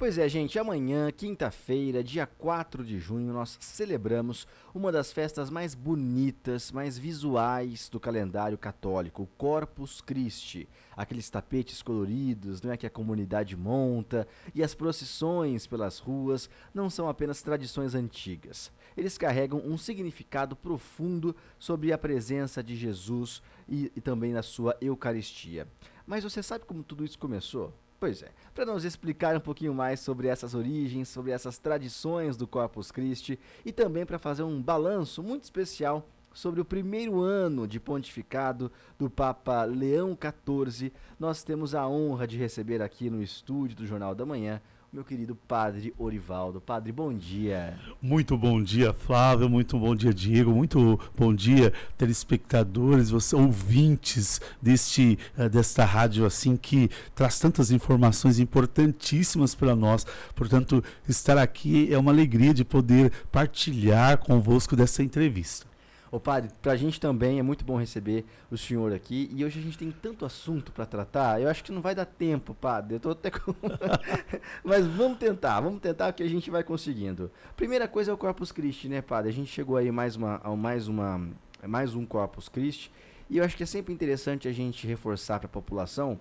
Pois é, gente, amanhã, quinta-feira, dia 4 de junho, nós celebramos uma das festas mais bonitas, mais visuais do calendário católico, o Corpus Christi. Aqueles tapetes coloridos, não é, que a comunidade monta, e as procissões pelas ruas não são apenas tradições antigas. Eles carregam um significado profundo sobre a presença de Jesus e também na sua Eucaristia. Mas você sabe como tudo isso começou? Pois é, para nos explicar um pouquinho mais sobre essas origens, sobre essas tradições do Corpus Christi e também para fazer um balanço muito especial sobre o primeiro ano de pontificado do Papa Leão XIV, nós temos a honra de receber aqui no estúdio do Jornal da Manhã o meu querido Padre Orivaldo. Padre, bom dia. Muito bom dia, Flávio, muito bom dia, Diego, muito bom dia, telespectadores, ouvintes desta rádio assim que traz tantas informações importantíssimas para nós. Portanto, estar aqui é uma alegria de poder partilhar convosco dessa entrevista. Ô padre, pra gente também é muito bom receber o senhor aqui e hoje a gente tem tanto assunto pra tratar, eu acho que não vai dar tempo, padre, eu tô até com... Mas vamos tentar que a gente vai conseguindo. Primeira coisa é o Corpus Christi, né, padre? A gente chegou aí mais um Corpus Christi e eu acho que é sempre interessante a gente reforçar pra população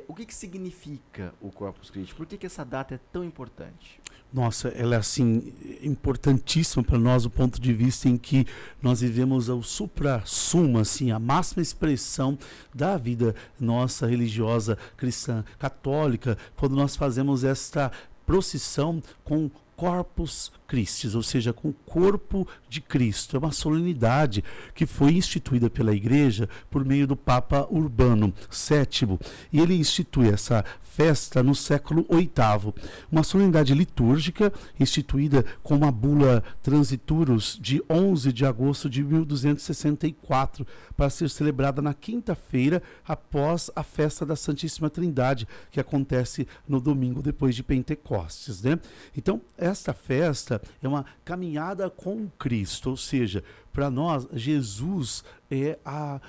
o que significa o Corpus Christi, por que essa data é tão importante? Nossa, ela é assim importantíssima para nós do ponto de vista em que nós vivemos o supra-sumo, assim, a máxima expressão da vida nossa religiosa cristã católica, quando nós fazemos esta procissão com Corpus Christi, ou seja, com o corpo de Cristo. É uma solenidade que foi instituída pela Igreja por meio do Papa Urbano VII. E ele institui essa festa no século VIII. Uma solenidade litúrgica instituída com uma bula Transiturus de 11 de agosto de 1264, para ser celebrada na quinta-feira após a festa da Santíssima Trindade, que acontece no domingo depois de Pentecostes, né? Então, esta festa é uma caminhada com Cristo, ou seja, para nós, Jesus é a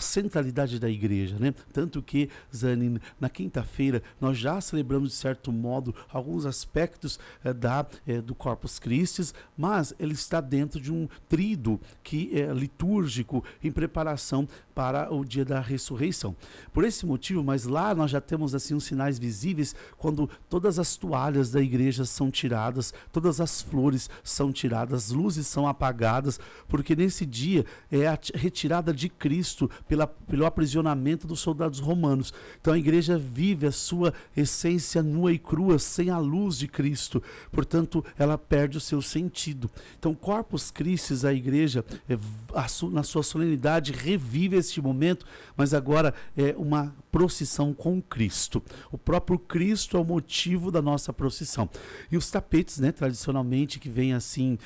centralidade da igreja, né? Tanto que, Zanin, na quinta-feira, nós já celebramos, de certo modo, alguns aspectos do Corpus Christi, mas ele está dentro de um tríduo que é litúrgico em preparação para o dia da ressurreição. Por esse motivo, mas lá nós já temos assim uns sinais visíveis quando todas as toalhas da igreja são tiradas, todas as flores são tiradas, as luzes são apagadas, porque nesse dia é a retirada de Cristo pelo aprisionamento dos soldados romanos. Então a igreja vive a sua essência nua e crua, sem a luz de Cristo. Portanto, ela perde o seu sentido. Então, Corpus Christi, a igreja, na sua solenidade, revive este momento, mas agora é uma procissão com Cristo. O próprio Cristo é o motivo da nossa procissão. E os tapetes, né, tradicionalmente, que vêm assim,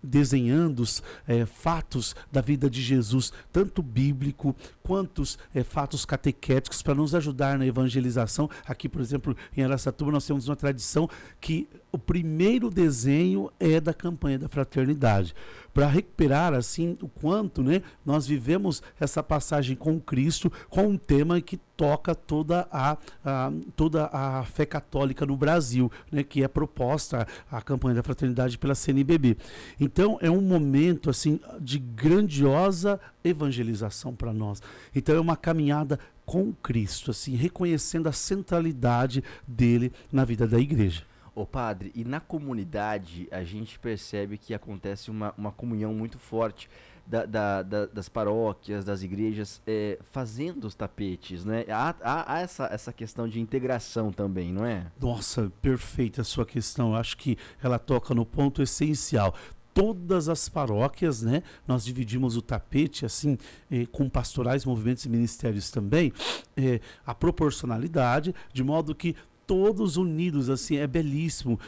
desenhando os fatos da vida de Jesus, tanto bíblico quanto fatos catequéticos, para nos ajudar na evangelização. Aqui, por exemplo, em Araçatuba, nós temos uma tradição que o primeiro desenho é da campanha da fraternidade, para recuperar assim o quanto, né, nós vivemos essa passagem com Cristo, com um tema que toca toda a fé católica no Brasil, né, que é proposta a campanha da fraternidade pela CNBB. Então é um momento assim de grandiosa evangelização para nós. Então é uma caminhada com Cristo, assim, reconhecendo a centralidade dele na vida da igreja. Ô padre, e na comunidade a gente percebe que acontece uma comunhão muito forte das paróquias, das igrejas, fazendo os tapetes, né? Há essa questão de integração também, não é? Nossa, perfeita a sua questão. Eu acho que ela toca no ponto essencial. Todas as paróquias, né? Nós dividimos o tapete assim, com pastorais, movimentos e ministérios também, a proporcionalidade, de modo que todos unidos, assim, é belíssimo,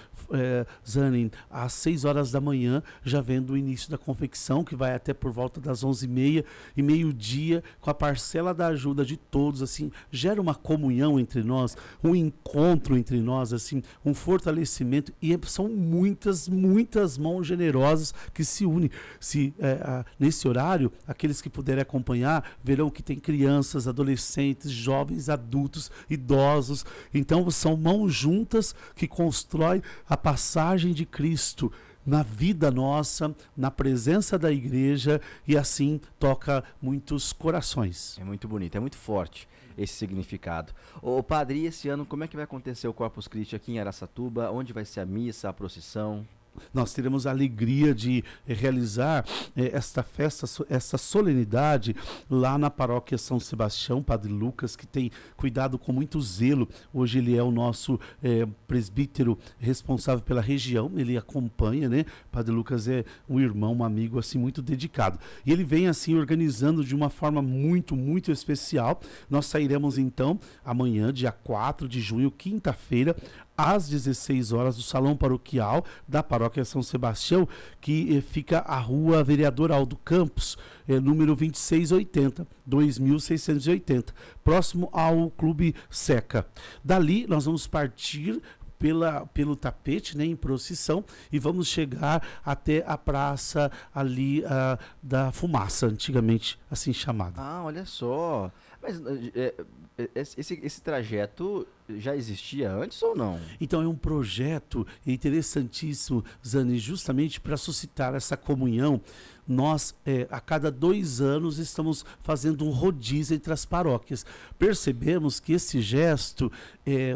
Zanin, às 6 horas da manhã, já vendo o início da confecção, que vai até por volta das 11h30 e meio-dia, com a parcela da ajuda de todos, assim, gera uma comunhão entre nós, um encontro entre nós, assim, um fortalecimento, e são muitas mãos generosas que se unem. Nesse horário, aqueles que puderem acompanhar, verão que tem crianças, adolescentes, jovens, adultos, idosos, então São mãos juntas que constroem a passagem de Cristo na vida nossa, na presença da igreja, e assim toca muitos corações. É muito bonito, é muito forte esse significado. Ô padre, e esse ano como é que vai acontecer o Corpus Christi aqui em Araçatuba? Onde vai ser a missa, a procissão? Nós teremos a alegria de realizar esta festa, essa solenidade lá na paróquia São Sebastião. Padre Lucas, que tem cuidado com muito zelo, hoje ele é o nosso presbítero responsável pela região, ele acompanha, né? Padre Lucas é um irmão, um amigo assim muito dedicado. E ele vem assim organizando de uma forma muito, muito especial. Nós sairemos então amanhã, dia 4 de junho, quinta-feira, às 16 horas, do Salão Paroquial da Paróquia São Sebastião, que fica a Rua Vereador Aldo Campos, número 2680, 2680, próximo ao Clube Seca. Dali nós vamos partir pelo tapete, né, em procissão, e vamos chegar até a praça ali da Fumaça, antigamente assim chamada. Ah, olha só. Mas esse trajeto já existia antes ou não? Então é um projeto interessantíssimo, Zani, justamente para suscitar essa comunhão. Nós, a cada 2 anos, estamos fazendo um rodízio entre as paróquias. Percebemos que esse gesto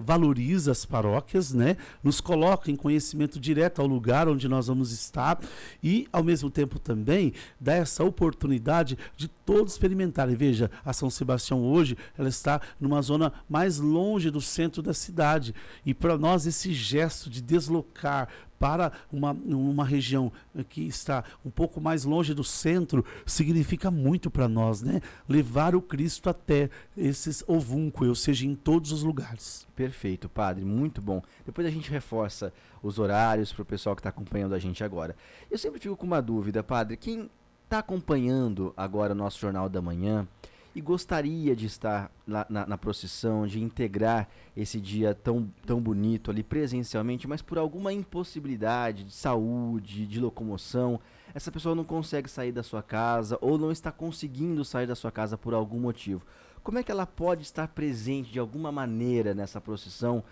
valoriza as paróquias, né? Nos coloca em conhecimento direto ao lugar onde nós vamos estar e, ao mesmo tempo, também dá essa oportunidade de todos experimentarem. Veja, a São Sebastião hoje, ela está numa zona mais longe do centro da cidade, e para nós esse gesto de deslocar para uma região que está um pouco mais longe do centro significa muito para nós, né? Levar o Cristo até esses ovúnculos, ou seja, em todos os lugares. Perfeito, padre, muito bom. Depois a gente reforça os horários para o pessoal que está acompanhando a gente agora. Eu sempre fico com uma dúvida, padre, quem está acompanhando agora o nosso Jornal da Manhã e gostaria de estar lá na procissão, de integrar esse dia tão bonito ali presencialmente, mas por alguma impossibilidade de saúde, de locomoção, essa pessoa não consegue sair da sua casa ou não está conseguindo sair da sua casa por algum motivo. Como é que ela pode estar presente de alguma maneira nessa procissão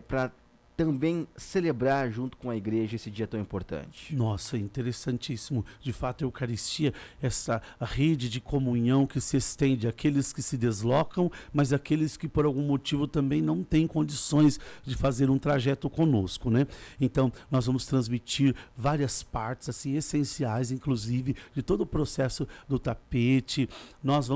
para também celebrar junto com a igreja esse dia tão importante? Nossa, interessantíssimo. De fato, a Eucaristia, essa rede de comunhão que se estende àqueles que se deslocam, mas àqueles que por algum motivo também não têm condições de fazer um trajeto conosco, né? Então, nós vamos transmitir várias partes assim essenciais, inclusive de todo o processo do tapete. Nós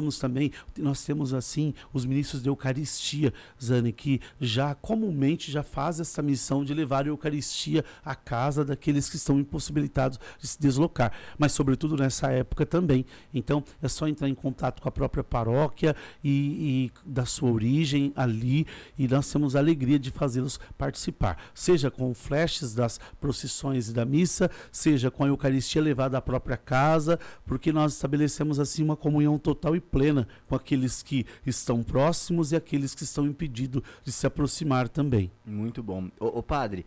temos assim os ministros de Eucaristia, Zane, que já comumente já faz essa missão de levar a Eucaristia à casa daqueles que estão impossibilitados de se deslocar, mas sobretudo nessa época também. Então é só entrar em contato com a própria paróquia e da sua origem ali, e nós temos a alegria de fazê-los participar, seja com flashes das procissões e da missa, seja com a Eucaristia levada à própria casa, porque nós estabelecemos assim uma comunhão total e plena com aqueles que estão próximos e aqueles que estão impedidos de se aproximar também. Muito bom. Ô padre,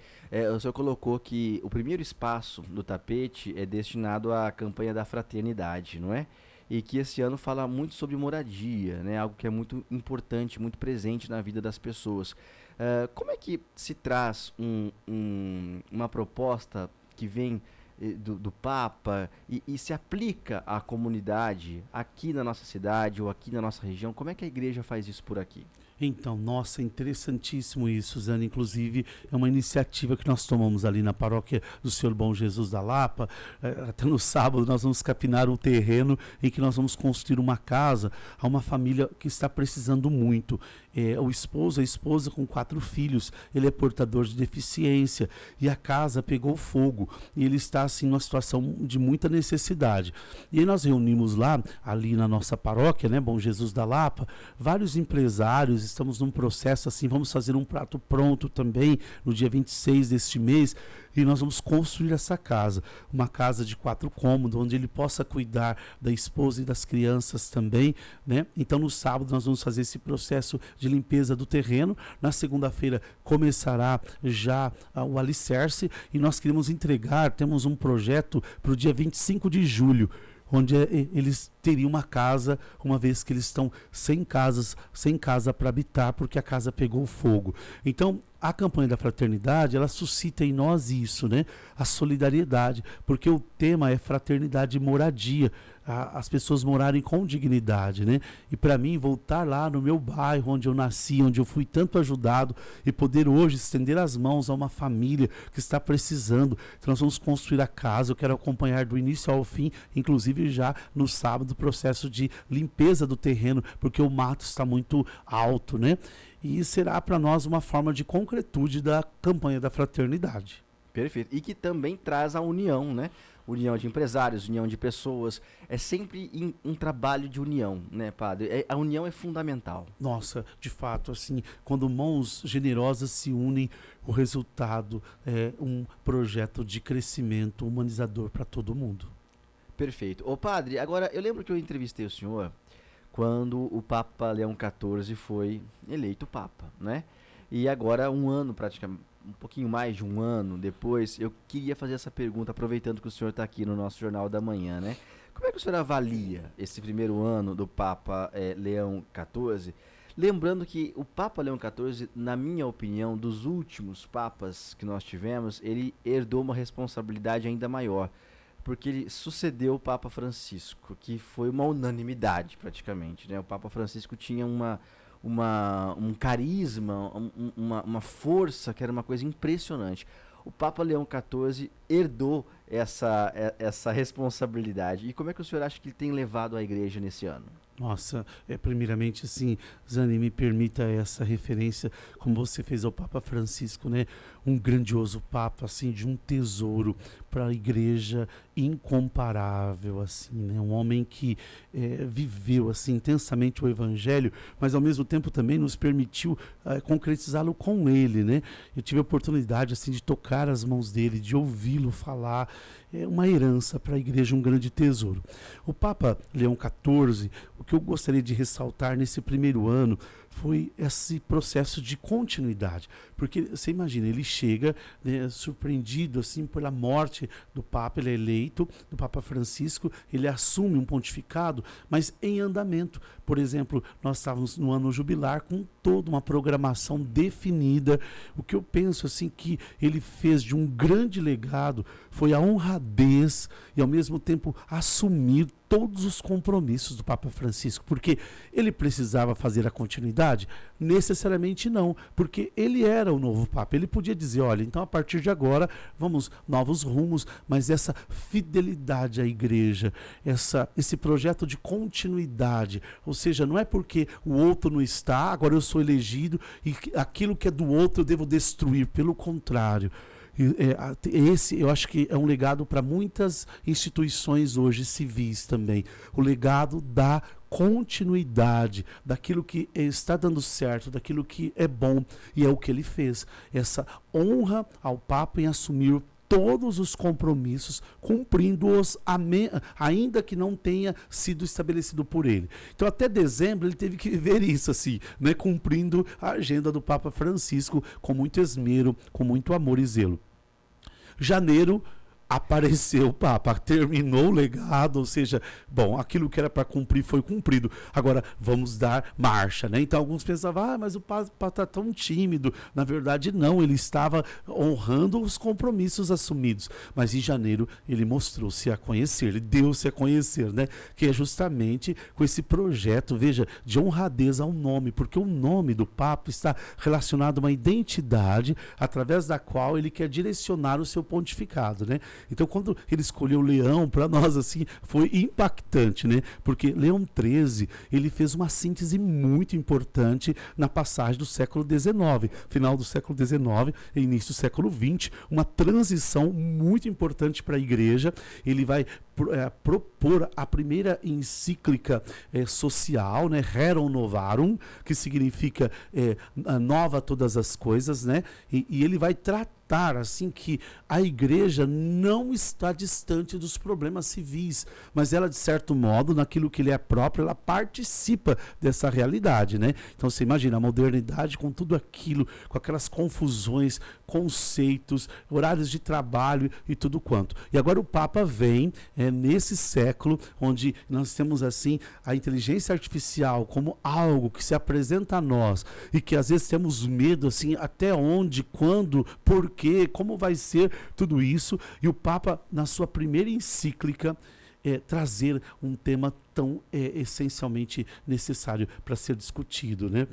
o senhor colocou que o primeiro espaço do tapete é destinado à campanha da fraternidade, não é? E que esse ano fala muito sobre moradia, né? Algo que é muito importante, muito presente na vida das pessoas. Como é que se traz uma proposta que vem do Papa e se aplica à comunidade aqui na nossa cidade ou aqui na nossa região? Como é que a igreja faz isso por aqui? Então, nossa, interessantíssimo isso, Zana. Inclusive, é uma iniciativa que nós tomamos ali na paróquia do Senhor Bom Jesus da Lapa. Até no sábado nós vamos capinar um terreno em que nós vamos construir uma casa a uma família que está precisando muito. O esposo, a esposa com 4 filhos, ele é portador de deficiência e a casa pegou fogo e ele está assim numa situação de muita necessidade. E aí nós reunimos lá, ali na nossa paróquia, né, Bom Jesus da Lapa, vários empresários. Estamos num processo assim, vamos fazer um prato pronto também no dia 26 deste mês, e nós vamos construir essa casa, uma casa de 4 cômodos, onde ele possa cuidar da esposa e das crianças também, né? Então no sábado nós vamos fazer esse processo de limpeza do terreno, na segunda-feira começará já o alicerce, e nós queremos entregar, temos um projeto para o dia 25 de julho, onde eles teriam uma casa, uma vez que eles estão sem casa para habitar, porque a casa pegou fogo. Então, a campanha da fraternidade, ela suscita em nós isso, né? A solidariedade, porque o tema é fraternidade e moradia, as pessoas morarem com dignidade, né? E para mim, voltar lá no meu bairro, onde eu nasci, onde eu fui tanto ajudado, e poder hoje estender as mãos a uma família que está precisando. Então nós vamos construir a casa, eu quero acompanhar do início ao fim, inclusive já no sábado, o processo de limpeza do terreno, porque o mato está muito alto, né? E será para nós uma forma de concretude da campanha da fraternidade. Perfeito. E que também traz a união, né? União de empresários, união de pessoas. É sempre um trabalho de união, né, padre? A união é fundamental. Nossa, de fato, assim, quando mãos generosas se unem, o resultado é um projeto de crescimento humanizador para todo mundo. Perfeito. Ô, padre, agora eu lembro que eu entrevistei o senhor quando o Papa Leão XIV foi eleito Papa, né? E agora, um ano praticamente, um pouquinho mais de um ano depois, eu queria fazer essa pergunta, aproveitando que o senhor está aqui no nosso Jornal da Manhã, né? Como é que o senhor avalia esse primeiro ano do Papa Leão XIV? Lembrando que o Papa Leão XIV, na minha opinião, dos últimos papas que nós tivemos, ele herdou uma responsabilidade ainda maior, porque ele sucedeu o Papa Francisco, que foi uma unanimidade praticamente, né? O Papa Francisco tinha um carisma, uma força que era uma coisa impressionante. O Papa Leão XIV herdou essa responsabilidade. E como é que o senhor acha que ele tem levado a igreja nesse ano? Nossa, primeiramente, assim, Zani, me permita essa referência, como você fez ao Papa Francisco, né? Um grandioso Papa, assim, de um tesouro para a igreja incomparável, assim, né? Um homem que viveu, assim, intensamente o Evangelho, mas ao mesmo tempo também nos permitiu concretizá-lo com ele, né? Eu tive a oportunidade, assim, de tocar as mãos dele, de ouvi-lo falar. É uma herança para a igreja, um grande tesouro. O Papa Leão XIV, o que eu gostaria de ressaltar nesse primeiro ano foi esse processo de continuidade, porque você imagina, ele chega, né, surpreendido assim pela morte do Papa, ele é eleito, do Papa Francisco, ele assume um pontificado, mas em andamento. Por exemplo, nós estávamos no ano jubilar com toda uma programação definida. O que eu penso assim que ele fez de um grande legado foi a honradez e ao mesmo tempo assumir todos os compromissos do Papa Francisco, porque ele precisava fazer a continuidade? Necessariamente não, porque ele era o novo Papa, ele podia dizer, olha, então a partir de agora vamos novos rumos, mas essa fidelidade à igreja, esse projeto de continuidade, ou seja, não é porque o outro não está, agora eu sou elegido e aquilo que é do outro eu devo destruir, pelo contrário. Esse eu acho que é um legado para muitas instituições hoje civis também, o legado da continuidade daquilo que está dando certo, daquilo que é bom, e é o que ele fez, essa honra ao Papa em assumir todos os compromissos, cumprindo-os, ainda que não tenha sido estabelecido por ele. Então, até dezembro, ele teve que viver isso, assim, né, cumprindo a agenda do Papa Francisco com muito esmero, com muito amor e zelo. Janeiro, apareceu o Papa, terminou o legado, ou seja, bom, aquilo que era para cumprir foi cumprido, agora vamos dar marcha, né? Então alguns pensavam, mas o Papa está tão tímido. Na verdade não, ele estava honrando os compromissos assumidos, mas em janeiro ele mostrou-se a conhecer, ele deu-se a conhecer, né? Que é justamente com esse projeto, veja, de honradez ao nome, porque o nome do Papa está relacionado a uma identidade através da qual ele quer direcionar o seu pontificado, né? Então, quando ele escolheu Leão, para nós, assim, foi impactante, né? Porque Leão XIII, ele fez uma síntese muito importante na passagem do século XIX, final do século XIX e início do século XX, uma transição muito importante para a igreja. Ele vai propor a primeira encíclica social, né? Rerum Novarum, que significa nova todas as coisas, né? E ele vai tratar assim que a igreja não está distante dos problemas civis, mas ela, de certo modo, naquilo que ele é próprio, ela participa dessa realidade, né? Então você imagina a modernidade com tudo aquilo, com aquelas confusões, conceitos, horários de trabalho e tudo quanto. E agora o Papa vem É nesse século onde nós temos assim a inteligência artificial como algo que se apresenta a nós e que às vezes temos medo assim, até onde, quando, por quê, como vai ser tudo isso. E o Papa, na sua primeira encíclica, trazer um tema tão essencialmente necessário para ser discutido, né?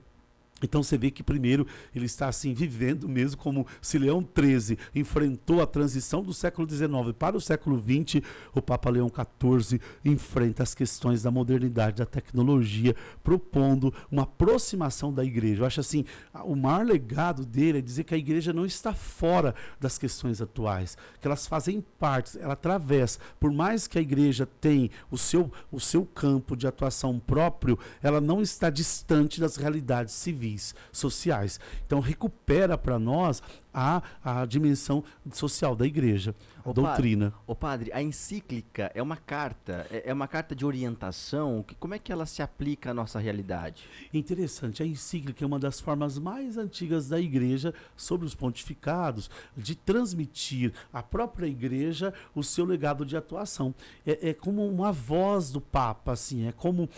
Então você vê que primeiro ele está assim vivendo mesmo como se Leão XIII enfrentou a transição do século XIX para o século XX, o Papa Leão XIV enfrenta as questões da modernidade, da tecnologia, propondo uma aproximação da igreja. Eu acho assim, o maior legado dele é dizer que a igreja não está fora das questões atuais, que elas fazem parte, ela atravessa, por mais que a igreja tenha o seu campo de atuação próprio, ela não está distante das realidades civis, sociais. Então recupera para nós a dimensão social da igreja, a doutrina. Padre, a encíclica é uma carta, é uma carta de orientação, como é que ela se aplica à nossa realidade? Interessante, a encíclica é uma das formas mais antigas da igreja sobre os pontificados, de transmitir à própria igreja o seu legado de atuação. É como uma voz do Papa, assim, é como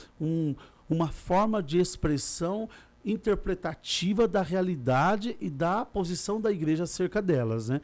uma forma de expressão interpretativa da realidade e da posição da igreja acerca delas, né?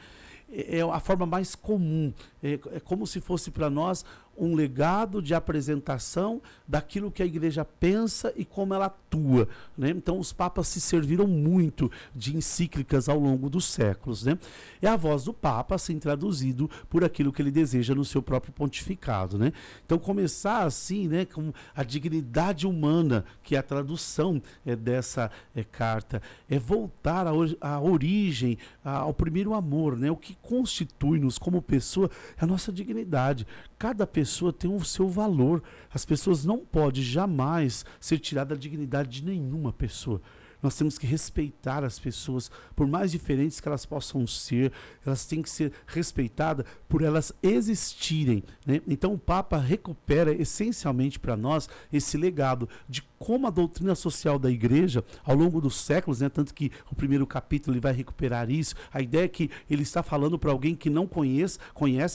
É a forma mais comum, é como se fosse para nós um legado de apresentação daquilo que a igreja pensa e como ela atua, né? Então os papas se serviram muito de encíclicas ao longo dos séculos, né? É a voz do Papa assim traduzido por aquilo que ele deseja no seu próprio pontificado, né? Então começar assim, né, com a dignidade humana, que é a tradução dessa carta, é voltar à origem, ao primeiro amor, né? O que constitui-nos como pessoa é a nossa dignidade. Cada pessoa tem o seu valor. As pessoas não podem jamais ser tiradas da dignidade de nenhuma pessoa. Nós temos que respeitar as pessoas, por mais diferentes que elas possam ser, elas têm que ser respeitadas por elas existirem, né? Então o Papa recupera essencialmente para nós esse legado de como a doutrina social da igreja, ao longo dos séculos, né, tanto que o primeiro capítulo ele vai recuperar isso, a ideia é que ele está falando para alguém que não conhece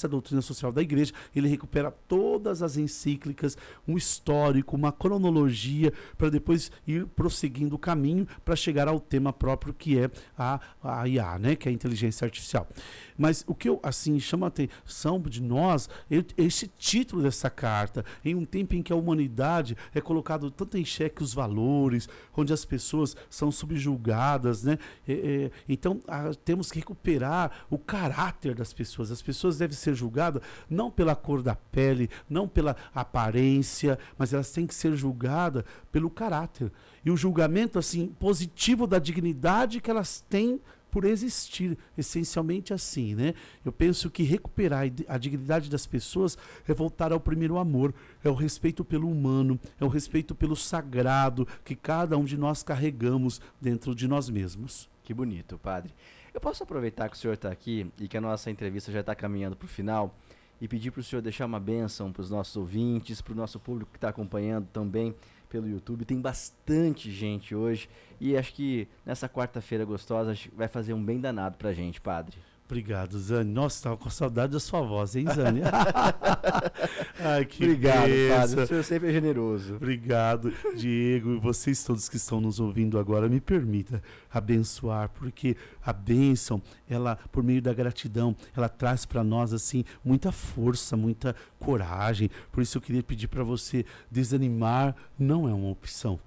a doutrina social da igreja, ele recupera todas as encíclicas, um histórico, uma cronologia, para depois ir prosseguindo o caminho para chegar ao tema próprio que é a IA, né, que é a inteligência artificial. Mas o que eu assim chama a atenção de nós é esse título dessa carta, em um tempo em que a humanidade é colocado tanto em xeque os valores, onde as pessoas são subjugadas, né? Então temos que recuperar o caráter das pessoas. As pessoas devem ser julgadas não pela cor da pele, não pela aparência, mas elas têm que ser julgadas pelo caráter. E o julgamento assim positivo da dignidade que elas têm por existir, essencialmente assim, né? Eu penso que recuperar a dignidade das pessoas é voltar ao primeiro amor, é o respeito pelo humano, é o respeito pelo sagrado que cada um de nós carregamos dentro de nós mesmos. Que bonito, Padre. Eu posso aproveitar que o senhor está aqui e que a nossa entrevista já está caminhando para o final e pedir para o senhor deixar uma bênção para os nossos ouvintes, para o nosso público que está acompanhando também pelo YouTube. Tem bastante gente hoje e acho que nessa quarta-feira gostosa vai fazer um bem danado pra gente, Padre. Obrigado, Zane. Nossa, estava com saudade da sua voz, hein, Zane? Ai, que obrigado, Padre. O senhor sempre é generoso. Obrigado, Diego. E vocês todos que estão nos ouvindo agora, me permita abençoar, porque a bênção, ela, por meio da gratidão, ela traz para nós, assim, muita força, muita coragem. Por isso eu queria pedir para você, desanimar não é uma opção.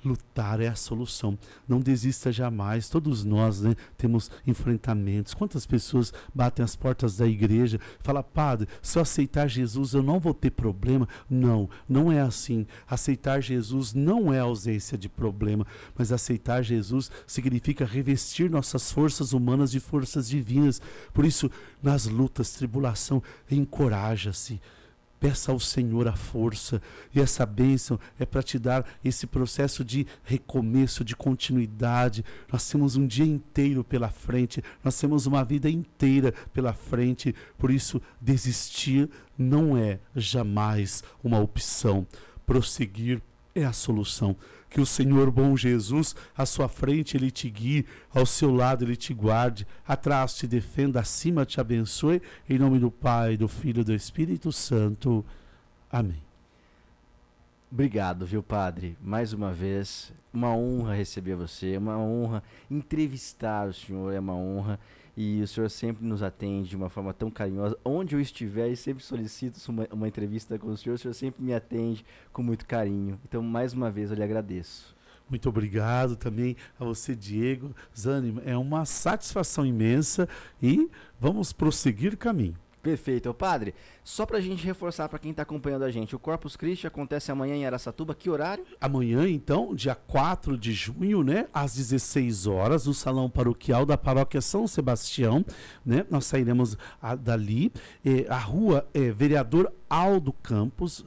Lutar é a solução. Não desista jamais. Todos nós, né, temos enfrentamentos. Quantas pessoas batem as portas da igreja e falam: Padre, se eu aceitar Jesus eu não vou ter problema? Não, não é assim. Aceitar Jesus não é ausência de problema, mas aceitar Jesus significa revestir nossas forças humanas de forças divinas. Por isso, nas lutas, tribulação, encoraja-se. Peça ao Senhor a força, e essa bênção é para te dar esse processo de recomeço, de continuidade. Nós temos um dia inteiro pela frente, nós temos uma vida inteira pela frente, por isso desistir não é jamais uma opção, prosseguir é a solução. que o Senhor bom Jesus, à sua frente Ele te guie, ao seu lado Ele te guarde, atrás te defenda, acima te abençoe, em nome do Pai, do Filho e do Espírito Santo. Amém. Obrigado, viu, padre? Mais uma vez, uma honra receber você, uma honra entrevistar o senhor, é uma honra. E o senhor sempre nos atende de uma forma tão carinhosa. Onde eu estiver e sempre solicito uma entrevista com o senhor sempre me atende com muito carinho. Então, mais uma vez, eu lhe agradeço. Muito obrigado também a você, Diego. Zani, é uma satisfação imensa e vamos prosseguir caminho. Perfeito. Padre, só pra gente reforçar pra quem tá acompanhando a gente, o Corpus Christi acontece amanhã em Araçatuba, que horário? Amanhã, então, dia 4 de junho, né, às 16 horas, no Salão Paroquial da Paróquia São Sebastião, né, nós sairemos dali, a rua é Vereador Aldo Campos,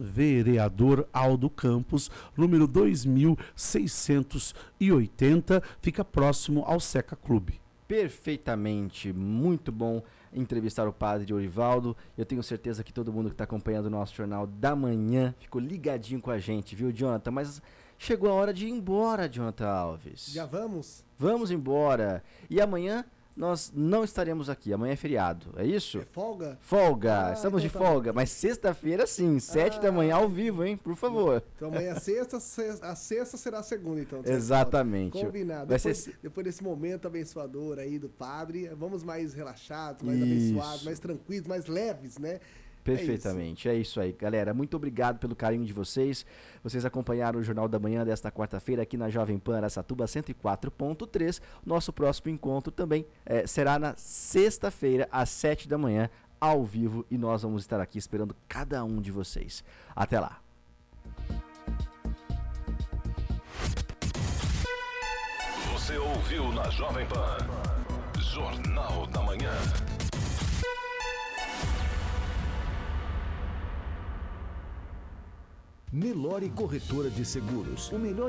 número 2680, fica próximo ao Seca Clube. Perfeitamente, muito bom entrevistar o padre Orivaldo. Eu tenho certeza que todo mundo que está acompanhando o nosso Jornal da Manhã ficou ligadinho com a gente, viu, Jonathan? Mas chegou a hora de ir embora, Jonathan Alves. Já vamos? Vamos embora. E amanhã nós não estaremos aqui. Amanhã é feriado, é isso? É folga? Folga, estamos então de folga. Mas sexta-feira sim, 7 da manhã ao vivo, hein? Por favor. Então amanhã é sexta, a sexta será a segunda, então. Exatamente. Combinado. Depois desse momento abençoador aí do padre, vamos mais relaxados, mais abençoados, mais tranquilos, mais leves, né? Perfeitamente, é isso aí, galera. Muito obrigado pelo carinho de vocês. Vocês acompanharam o Jornal da Manhã desta quarta-feira aqui na Jovem Pan Araçatuba 104.3. Nosso próximo encontro também será na sexta-feira, às 7 da manhã, ao vivo. E nós vamos estar aqui esperando cada um de vocês. Até lá. Você ouviu na Jovem Pan Jornal da Manhã. Nelore Corretora de Seguros, o melhor